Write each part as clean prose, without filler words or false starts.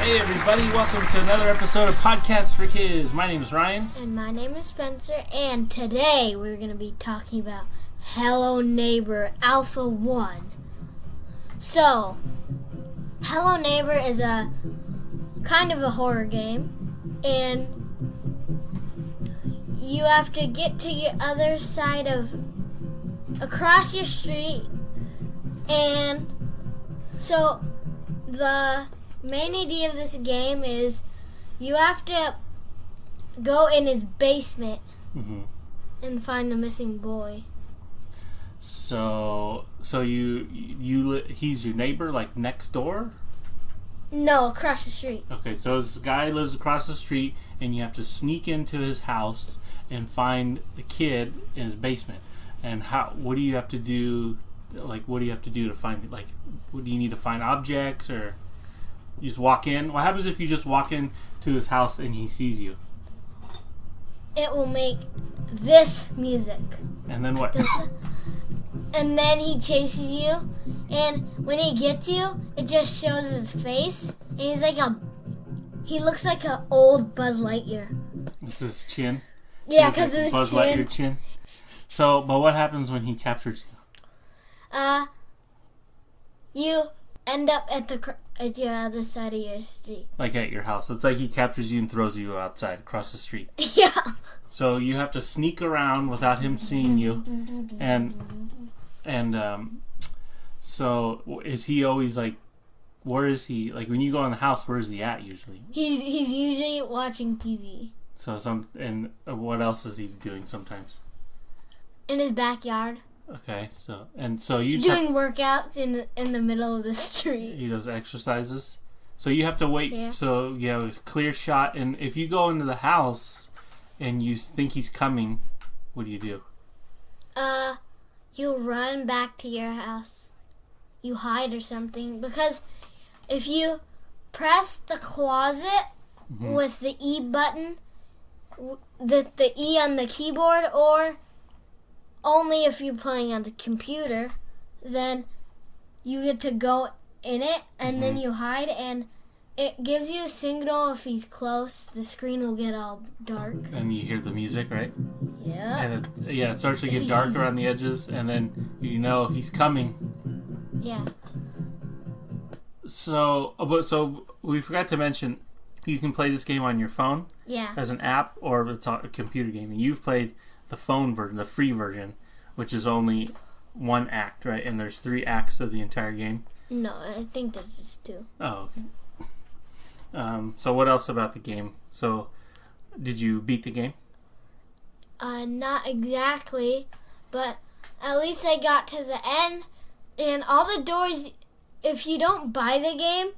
Hey everybody, welcome to another episode of Podcast for Kids. My name is Ryan. And my name is Spencer, and today we're going to be talking about Hello Neighbor Alpha 1. So, Hello Neighbor is a kind of a horror game, and you have to get to your other side across your street, and so the main idea of this game is you have to go in his basement and find the missing boy. So he's your neighbor, like next door? No, across the street. Okay, so this guy lives across the street, and you have to sneak into his house and find the kid in his basement. And what do you have to do? Like, what do you have to do to find? Like, what do you need to find objects, or you just walk in? What happens if you just walk in to his house and he sees you? It will make this music. And then what? And then he chases you, and when he gets you, it just shows his face, and he looks like an old Buzz Lightyear. This is chin? Yeah, because of his Buzz Lightyear chin. So, but what happens when he captures you? You end up at your other side of your street. Like at your house. It's like he captures you and throws you outside across the street. Yeah. So you have to sneak around without him seeing you, and so is he always like? Where is he? Like when you go in the house, where is he at usually? He's usually watching TV. So what else is he doing sometimes? In his backyard. Okay, so you doing workouts in the middle of the street. He does exercises. So you have to wait. Yeah. So you have a clear shot, and if you go into the house and you think he's coming, what do you do? You run back to your house. You hide or something, because if you press the closet with the E button, the E on the keyboard, or only if you're playing on the computer, then you get to go in it, and then you hide, and it gives you a signal if he's close. The screen will get all dark. And you hear the music, right? Yeah. And it starts to get dark around the edges, and then you know he's coming. Yeah. So we forgot to mention, you can play this game on your phone. Yeah. As an app, or it's a computer game. And you've played the phone version, the free version, which is only one act, right? And there's 3 acts of the entire game. No, I think there's just 2. Oh, okay. So what else about the game? So, did you beat the game? Not exactly, but at least I got to the end, and all the doors, if you don't buy the game,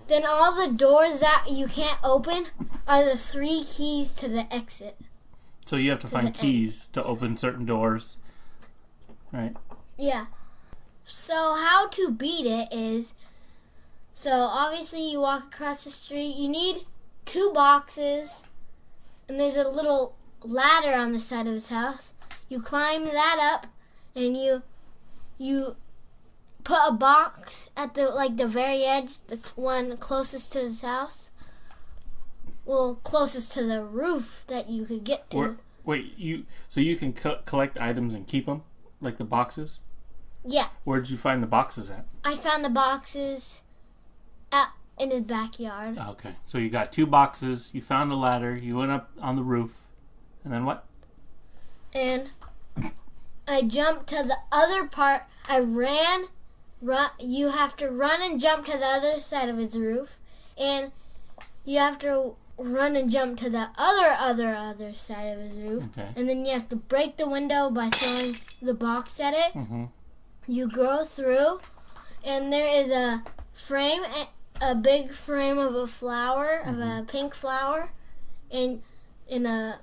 then all the doors that you can't open are the 3 keys to the exit. So you have to find keys to open certain doors, right? Yeah. So how to beat it is, so obviously you walk across the street. You need 2 boxes, and there's a little ladder on the side of his house. You climb that up, and you put a box at the very edge, the one closest to his house. Well, closest to the roof that you could get to. So you can collect items and keep them, like the boxes? Yeah. Where did you find the boxes at? I found the boxes in his backyard. Okay, so you got 2 boxes. You found the ladder. You went up on the roof, and then what? And I jumped to the other part. I ran. You have to run and jump to the other side of his roof, and you have to run and jump to the other side of his roof. Okay. And then you have to break the window by throwing the box at it. You go through, and there is a frame, a big frame of a flower, of a pink flower, in a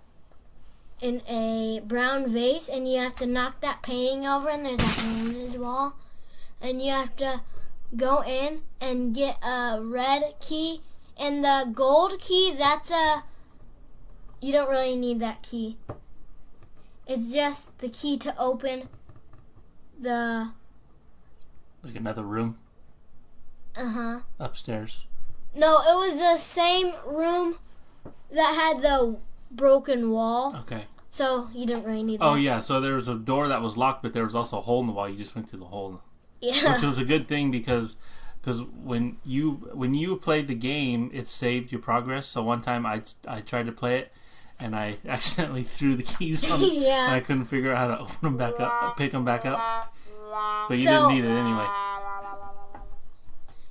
brown vase, and you have to knock that painting over, and there's a hand in his wall, and you have to go in and get a red key, and the gold key, you don't really need that key. It's just the key to open the... Like another room? Uh-huh. Upstairs? No, it was the same room that had the broken wall. Okay. So you didn't really need that. Oh yeah, so there was a door that was locked, but there was also a hole in the wall. You just went through the hole. Yeah. Which was a good thing because when you played the game, it saved your progress. So one time I tried to play it, and I accidentally threw the keys on it, Yeah. and I couldn't figure out how to open them back up, pick them back up. But you didn't need it anyway.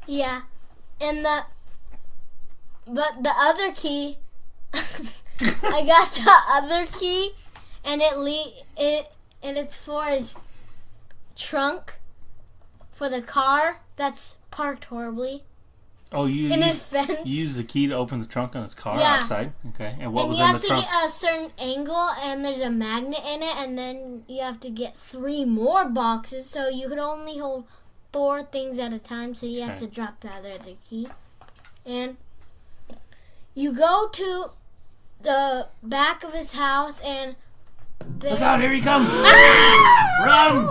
Yeah, and but the other key, I got the other key, and it's for his trunk for the car that's parked horribly. Oh, in his fence. You used the key to open the trunk on his car outside? Okay. And what was in the trunk? And you have to get a certain angle, and there's a magnet in it, and then you have to get 3 more boxes, so you could only hold 4 things at a time, so you have to drop the other key. And you go to the back of his house, and... Look out, here he comes! Ah! Run!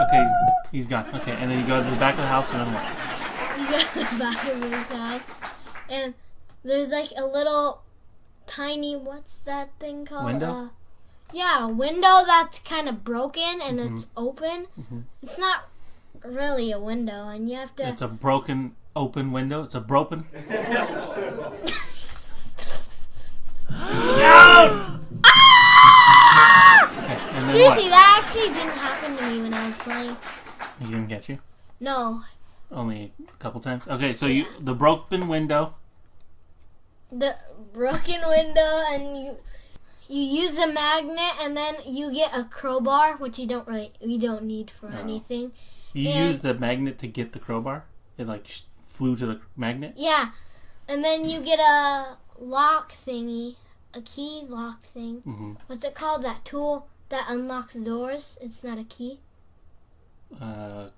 Okay, he's gone. Okay, and then you go to the back of the house, and then what? You go to the back of his house, and there's like a little tiny, what's that thing called? Window? Yeah, a window that's kind of broken and it's open. It's not really a window, and you have to... It's a broken, open window? It's a broken? Down! Okay, seriously, that actually didn't happen to me when I was playing. He didn't get you? No. Only a couple times? Okay, so the broken window. The broken window, and you use a magnet, and then you get a crowbar, which you don't need for anything. You use the magnet to get the crowbar? It like flew to the magnet? Yeah. And then you get a lock thingy, a key lock thing. What's it called? That tool that unlocks doors? It's not a key. A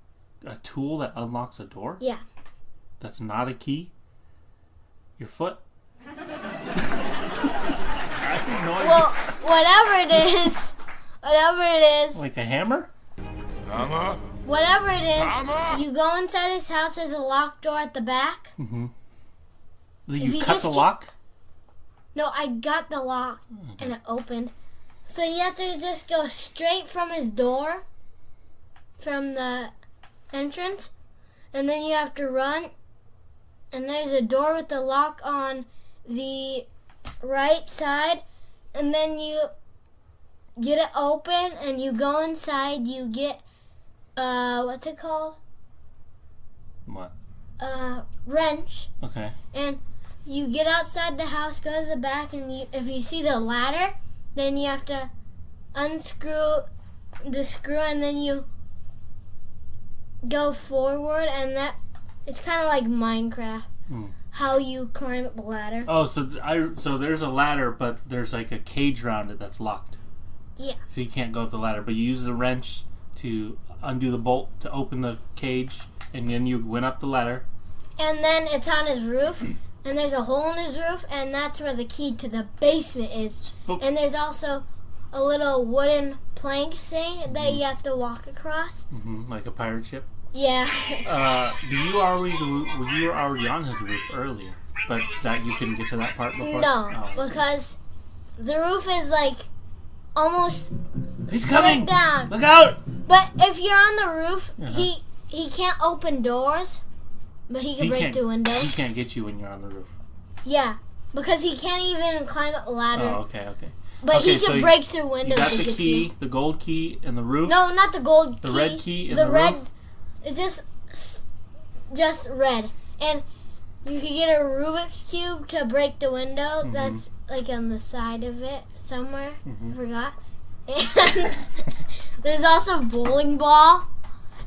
tool that unlocks a door? Yeah. That's not a key? Your foot? Well, whatever it is. Like a hammer? Mama? Whatever it is, Mama? you go inside his house, there's a locked door at the back. You cut the lock? No, I got the lock, and it opened. So you have to just go straight from his door, from the entrance, and then you have to run, and there's a door with the lock on the right side, and then you get it open, and you go inside, you get, what's it called? What? Wrench. Okay. And you get outside the house, go to the back, and if you see the ladder, then you have to unscrew the screw, and then you go forward, and it's kind of like Minecraft. How you climb up the ladder. Oh, so there's a ladder, but there's like a cage around it that's locked. Yeah. So you can't go up the ladder, but you use the wrench to undo the bolt to open the cage, and then you went up the ladder. And then it's on his roof, and there's a hole in his roof, and that's where the key to the basement is. Boop. And there's also a little wooden plank thing that you have to walk across. Like a pirate ship. Yeah. Were you already on his roof earlier, but that you couldn't get to that part before? No, because the roof is like almost He's straight coming down. Look out! But if you're on the roof, he can't open doors, but he can break through windows. He can't get you when you're on the roof. Yeah, because he can't even climb up a ladder. Oh, okay. But Okay, he can so break through windows. You got to the get key, you. the gold key, and the roof. No, not the gold key. The red key and the the red. roof? It's just red, and you can get a Rubik's cube to break the window. That's like on the side of it somewhere. I forgot. And there's also a bowling ball,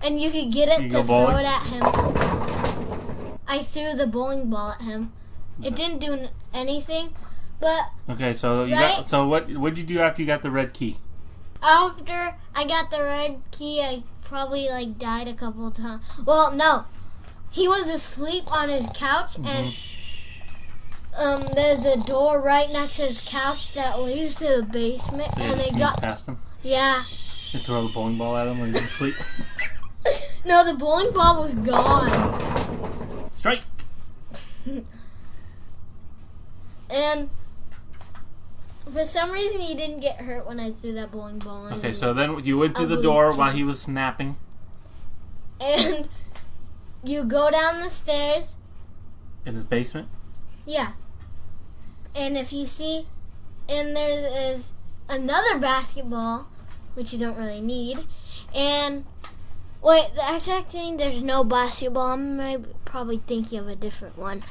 and you could get it to throw it at him. I threw the bowling ball at him. It didn't do anything, but okay. So what'd you do after you got the red key? after I got the red key, I probably died a couple of times. Well, no, he was asleep on his couch, and there's a door right next to his couch that leads to the basement, So you and had to it sneak got past him? yeah. You throw the bowling ball at him when he's asleep? No, the bowling ball was gone. Strike! And for some reason, you didn't get hurt when I threw that bowling ball in. Okay, so then you went through the door while he was snapping. And you go down the stairs. In the basement? Yeah. And if you see, and there is another basketball, which you don't really need. And, wait, the exact thing, there's no basketball. I'm probably thinking of a different one.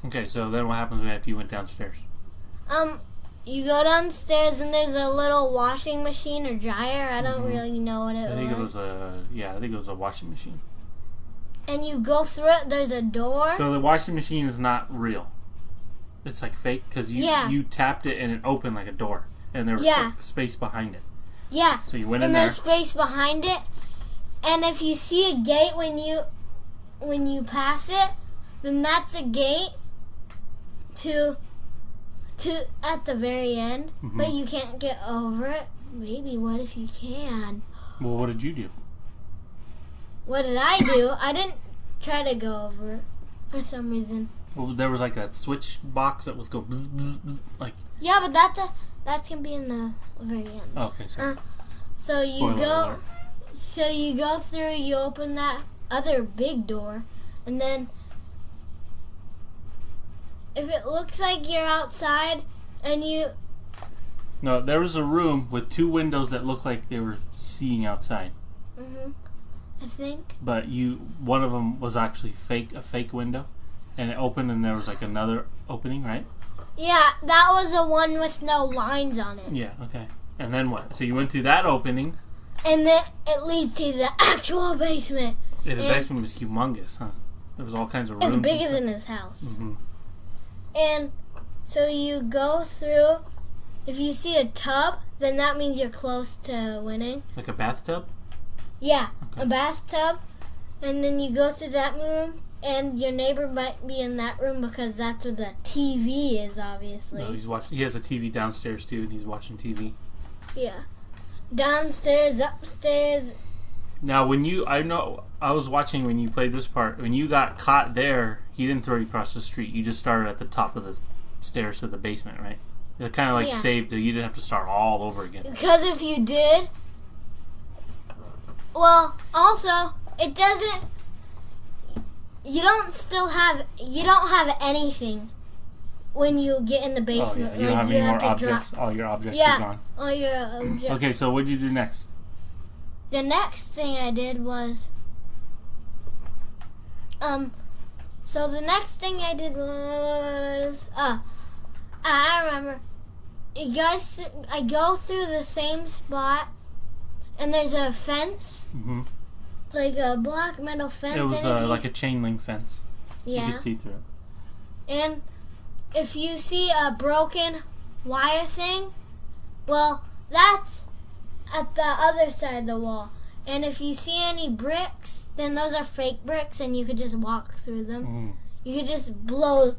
Okay, so then what happens if you went downstairs? You go downstairs and there's a little washing machine or dryer. I don't really know what it was. I think it was a washing machine. And you go through it, there's a door. So the washing machine is not real. It's like fake because you tapped it and it opened like a door. And there was space behind it. Yeah. So you went in there. And there's space behind it. And if you see a gate when you pass it, then that's a gate to at the very end. But you can't get over it. Maybe what if you can? Well, what did you do? What did I do? I didn't try to go over it for some reason. Well, there was like that switch box that was going bzz, bzz, bzz, like. Yeah, but that can be in the very end. Oh, okay, sorry. So you go through. You open that other big door, and then if it looks like you're outside, and you. No, there was a room with 2 windows that looked like they were seeing outside. I think. But one of them was actually a fake window, and it opened, and there was like another opening, right? Yeah, that was the one with no lines on it. Yeah, okay. And then what? So you went through that opening. And then it leads to the actual basement. Yeah, the basement was humongous, huh? There was all kinds of rooms. It's bigger than his house. And so you go through. If you see a tub, then that means you're close to winning. Like a bathtub? Yeah, okay. A bathtub. And then you go through that room, and your neighbor might be in that room because that's where the TV is, obviously. No, he has a TV downstairs, too, and he's watching TV. Yeah. Downstairs, upstairs. Now, I was watching when you played this part. When you got caught there, he didn't throw you across the street. You just started at the top of the stairs to the basement, right? It kind of saved you. You didn't have to start all over again. Because if you did, well, also, it doesn't, you don't have anything when you get in the basement. Oh, yeah. You don't have any more objects. All your objects are gone. All your objects. Okay, so what did you do next? The next thing I did was, so the next thing I did was, I remember, I go through the same spot, and there's a fence, like a black metal fence. It was like a chain link fence. Yeah. You could see through it. And if you see a broken wire thing, well, that's at the other side of the wall. And if you see any bricks, then those are fake bricks, and you could just walk through them. You could just break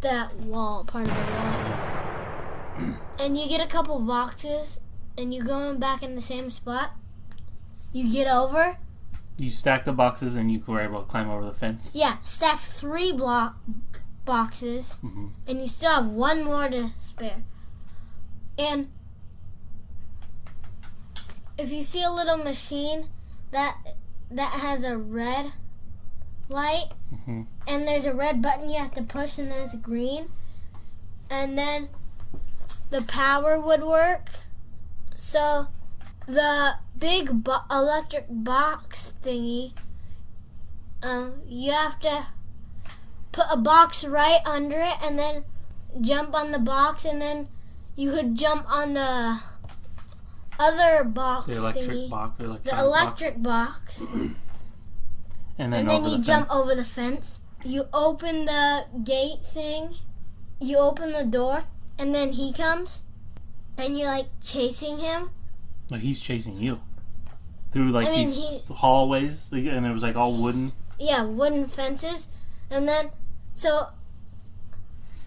that wall, part of the wall. And you get a couple boxes, and you go back in the same spot. You get over. You stack the boxes, and you were able to climb over the fence? Yeah, stack 3 boxes, and you still have 1 more to spare. And if you see a little machine that has a red light, and there's a red button you have to push, and then it's green, and then the power would work. So the big electric box thingy, you have to put a box right under it, and then jump on the box, and then you could jump on the other box thingy. The electric box. And then you jump over the fence. You open the gate thing. You open the door, and then he comes, and you're chasing him. No, he's chasing you through these hallways, and it was all wooden. Yeah, wooden fences, and then so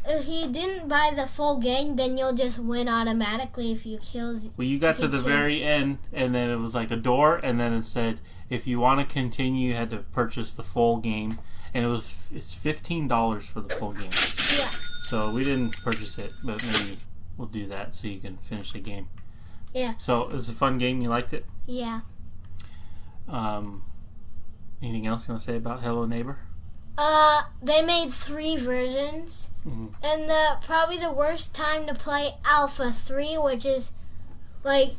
if he didn't buy the full gang, then you'll just win automatically if you kills. Well, you got to the very end, and then it was like a door, and then it said if you want to continue, you had to purchase the full game, and it's $15 for the full game. Yeah. So we didn't purchase it, but maybe we'll do that so you can finish the game. Yeah. So it was a fun game. You liked it? Yeah. Anything else you want to say about Hello Neighbor? They made 3 versions, and probably the worst time to play Alpha 3, which is like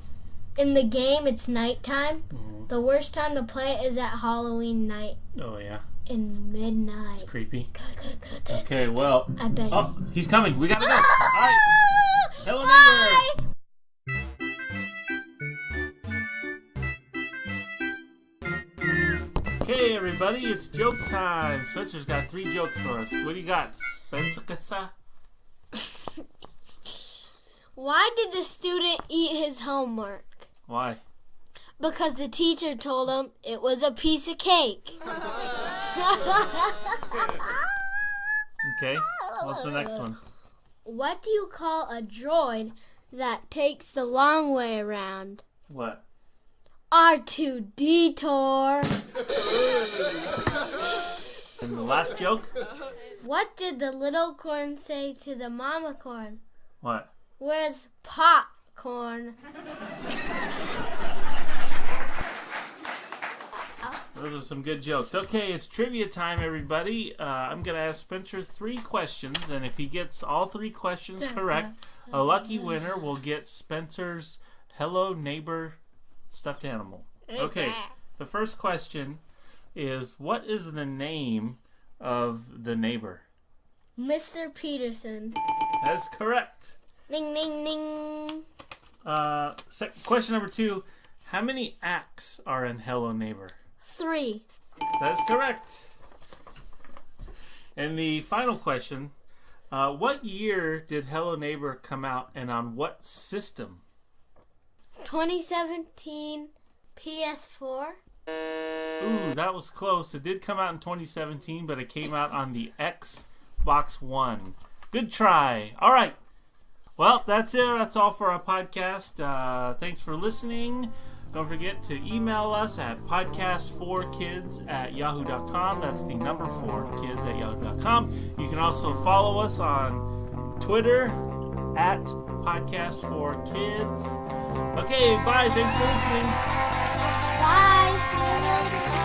in the game it's nighttime. The worst time to play it is at Halloween night. Oh yeah. In midnight. It's creepy. Okay, well. I bet. Oh, he's coming. We gotta go. All right. Hello Neighbor. Okay, everybody, it's joke time. Spencer's got 3 jokes for us. What do you got, Spencer? Why did the student eat his homework? Why? Because the teacher told him it was a piece of cake. Okay, what's the next one? What do you call a droid that takes the long way around? What? R2-D-tor. And the last joke? What did the little corn say to the mama corn? What? Where's popcorn? Those are some good jokes. Okay, it's trivia time, everybody. I'm going to ask Spencer 3 questions, and if he gets all 3 questions correct, a lucky winner will get Spencer's Hello Neighbor stuffed animal. Okay, the first question is, what is the name of the neighbor? Mr. Peterson. That's correct. Ding, ding, ding. Question number 2, how many acts are in Hello Neighbor? 3. That's correct. And the final question, what year did Hello Neighbor come out and on what system? 2017 PS4. Ooh, that was close. It did come out in 2017, but it came out on the Xbox One. Good try. All right. Well, that's it. That's all for our podcast. Thanks for listening. Don't forget to email us at podcast4kids@yahoo.com. That's the number 4kids@yahoo.com. You can also follow us on Twitter at podcast4kids. Okay, bye. Thanks for listening. Bye. See you later.